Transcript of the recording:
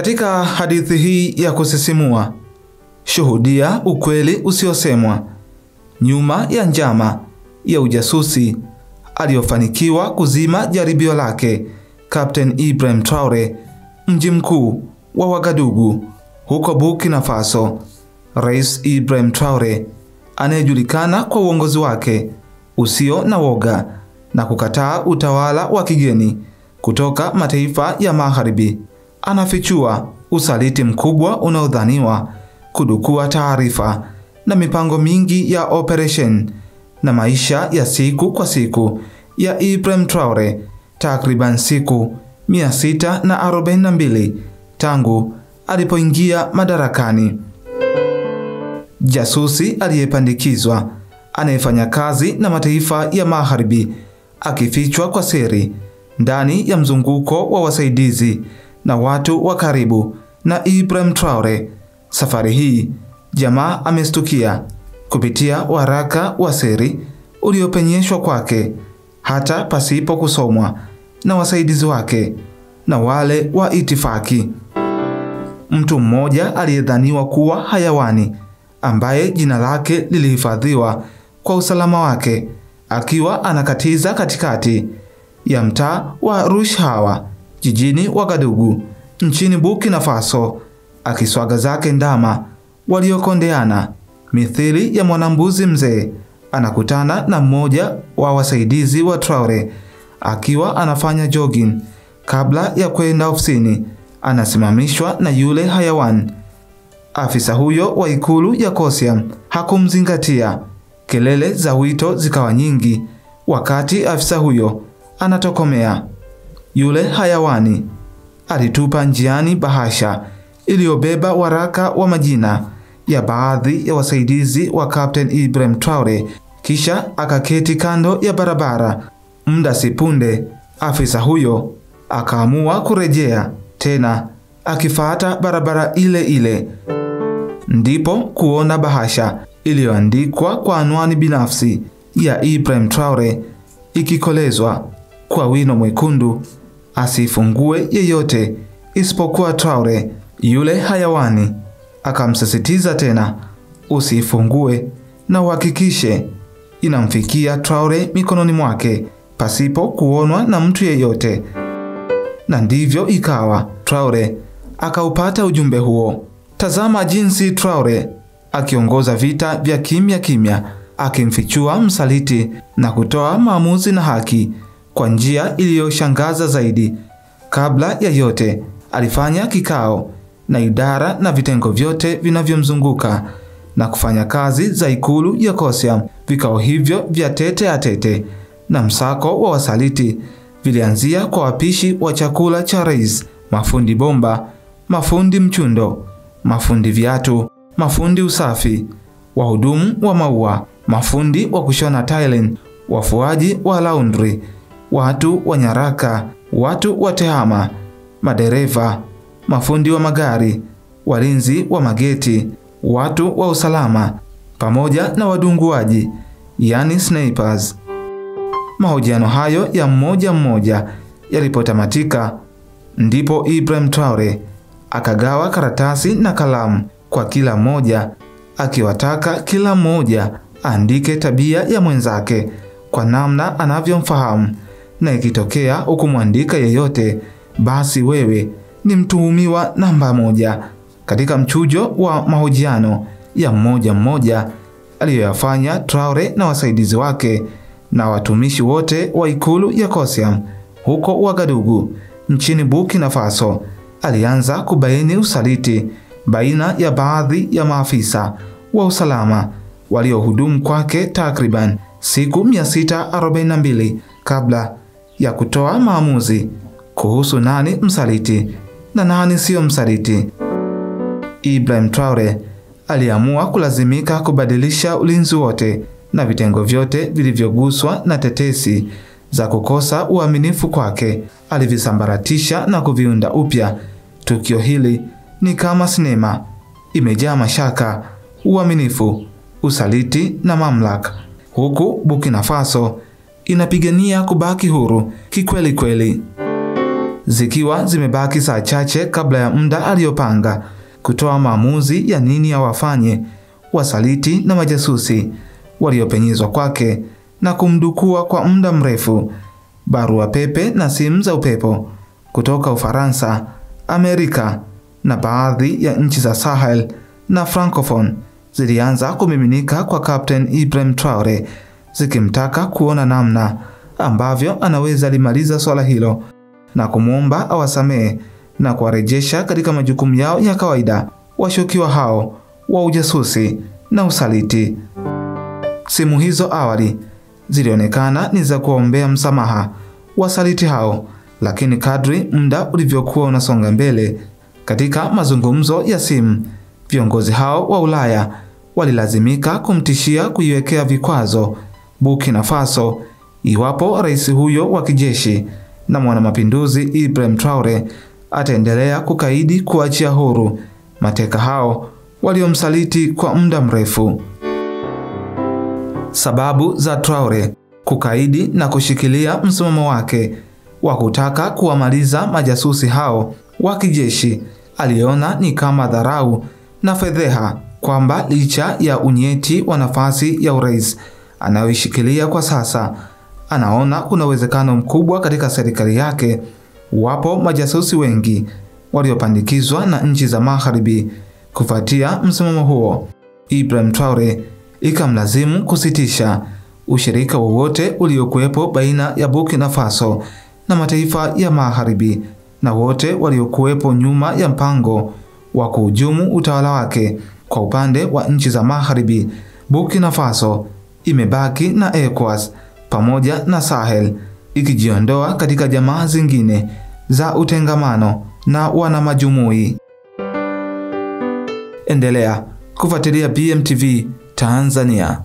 Katika hadithi hii ya kusisimua, shuhudia ukweli usiosemwa nyuma ya njama ya ujasusi aliyofanikiwa kuzima jaribio lake Captain Ibrahim Traore, mji mkuu wa Wagadugu huko Burkina Faso. Rais Ibrahim Traore, anayejulikana kwa uongozi wake usio na woga na kukataa utawala wa kigeni kutoka mataifa ya Magharibi, anafichua usaliti mkubwa unaodhaniwa kudukua taarifa na mipango mingi ya operation na maisha ya siku kwa siku ya Ibrahim Traore, takriban siku 642 tangu alipoingia madarakani. Jasusi aliyepandikizwa, anayefanya kazi na mataifa ya Magharibi, akifichwa kwa siri ndani ya mzunguko wa wasaidizi na watu wa karibu na Ibrahim Traore. Safari hii jamaa amestukia kupitia waraka wa siri uliopenyeshwa kwake hata pasipo kusomwa na wasaidizi wake na wale wa itifaki. Mtu mmoja aliyedhaniwa kuwa hayawani, ambaye jina lake lilihifadhiwa kwa usalama wake, akiwa anakatiza katikati ya mtaa wa Rushhawa jijini Wagadugu nchini Burkina Faso, akiswaga zake ndama waliokondeana mithili ya mwanambuzi mzee, anakutana na mmoja wa wasaidizi wa Traore akiwa anafanya jogging. Kabla ya kwenda ofisini, anasimamishwa na yule hayawani. Afisa huyo wa ikulu ya Kosiam hakumzingatia. Kelele za wito zikawa nyingi wakati afisa huyo anatokomea. Yule hayawani alitupa njiani bahasha iliyobeba waraka wa majina ya baadhi ya wasaidizi wa Captain Ibrahim Traore, kisha akaketi kando ya barabara. Muda si punde afisa huyo akaamua kurejea tena, akifuata barabara ile ile. Ndipo kuona bahasha iliyoandikwa kwa anwani binafsi ya Ibrahim Traore ikikolezwa kwa wino mwekundu, asifungue yeyote isipokuwa Traore. Yule hayawani akamsisitiza tena, usifungue na uhakikishe inamfikia Traore mikononi mwake pasipo kuonwa na mtu yeyote. Na ndivyo ikawa. Traore akaupata ujumbe huo. Tazama jinsi Traore akiongoza vita vya kimya kimya, akimfichua msaliti na kutoa maamuzi na haki kwa njia iliyoshangaza zaidi. Kabla ya yote, alifanya kikao na idara na vitengo vyote vinavyomzunguka na kufanya kazi za ikulu ya Kosiam. Vikao hivyo vya tete a tete na msako wa wasaliti vilianzia kwa wapishi wa chakula cha rais, mafundi bomba, mafundi mchundo, mafundi viatu, mafundi usafi, wahudumu wa maua, mafundi wa kushona tiling, wafuaji wa laundry, watu wa nyaraka, watu wa tehama, madereva, mafundi wa magari, walinzi wa mageti, watu wa usalama, pamoja na wadunguaji, yani snipers. Mahojiano hayo ya mmoja mmoja yalipotamatika, ndipo Ibrahim Traore akagawa karatasi na kalamu kwa kila mmoja, akiwataka kila mmoja andike tabia ya mwenzake kwa namna anavyomfahamu, na ikitokea ukumwandika yeyote, basi wewe ni mtuhumiwa namba 1. Katika mchujo wa mahojiano ya mmoja mmoja aliyoyafanya Traore na wasaidizi wake na watumishi wote wa ikulu ya Kosiam huko Wagadugu nchini Burkina Faso, alianza kubaini usaliti baina ya baadhi ya maafisa wa usalama waliohudumu kwake takriban siku 642 kabla ya kutoa maamuzi kuhusu nani msaliti na nani sio msaliti. Ibrahim Traore aliamua kulazimika kubadilisha ulinzi wote na vitengo vyote vilivyoguswa na tetesi za kukosa uaminifu kwake. Alivisambaratisha na kuviunda upya. Tukio hili ni kama sinema, imejaa mashaka, uaminifu, usaliti na mamlaka, huku Burkina Faso inapigania kubaki huru kikweli kweli. zikiwa zimebaki saa chache kabla ya muda aliyopanga kutoa maamuzi ya nini awafanye wasaliti na majasusi waliopenyezwa kwake na kumdukua kwa muda mrefu. Barua pepe na simu za upepo kutoka Ufaransa, Amerika na baadhi ya nchi za Sahel na Francophone zilianza kumiminika kwa Captain Ibrahim Traore, zikimtaka kuona namna ambavyo anaweza limaliza swala hilo na kumwomba awasamehe na kuwarejesha katika majukumu yao ya kawaida washukiwa hao wa ujasusi na usaliti. Simu hizo awali zilionekana ni za kuombea msamaha wasaliti hao, lakini kadri muda ulivyokuwa unasonga mbele katika mazungumzo ya simu, viongozi hao wa Ulaya walilazimika kumtishia kuiwekea vikwazo Burkina Faso iwapo rais huyo wa kijeshi na mwanamapinduzi Ibrahim Traore ataendelea kukaidi kuachia huru mateka hao waliomsaliti kwa muda mrefu. Sababu za Traore kukaidi na kushikilia msimamo wake wa kutaka kuwamaliza majasusi hao wa kijeshi, aliona ni kama dharau na fedheha kwamba licha ya unyeti wa nafasi ya urais anayoishikilia kwa sasa, anaona kuna uwezekano mkubwa katika serikali yake wapo majasusi wengi waliopandikizwa na nchi za Magharibi. Kufuatia msimamo huo, Ibrahim Traore ikamlazimu kusitisha ushirika wowote uliokuwepo baina ya Burkina Faso na mataifa ya Magharibi na wote waliokuwepo nyuma ya mpango wa kuhujumu utawala wake. Kwa upande wa nchi za Magharibi, Burkina Faso imebaki na ECOWAS pamoja na Sahel, ikijiondoa katika jamaa zingine za utengamano na wanamajumui. Endelea kufuatilia BMTV Tanzania.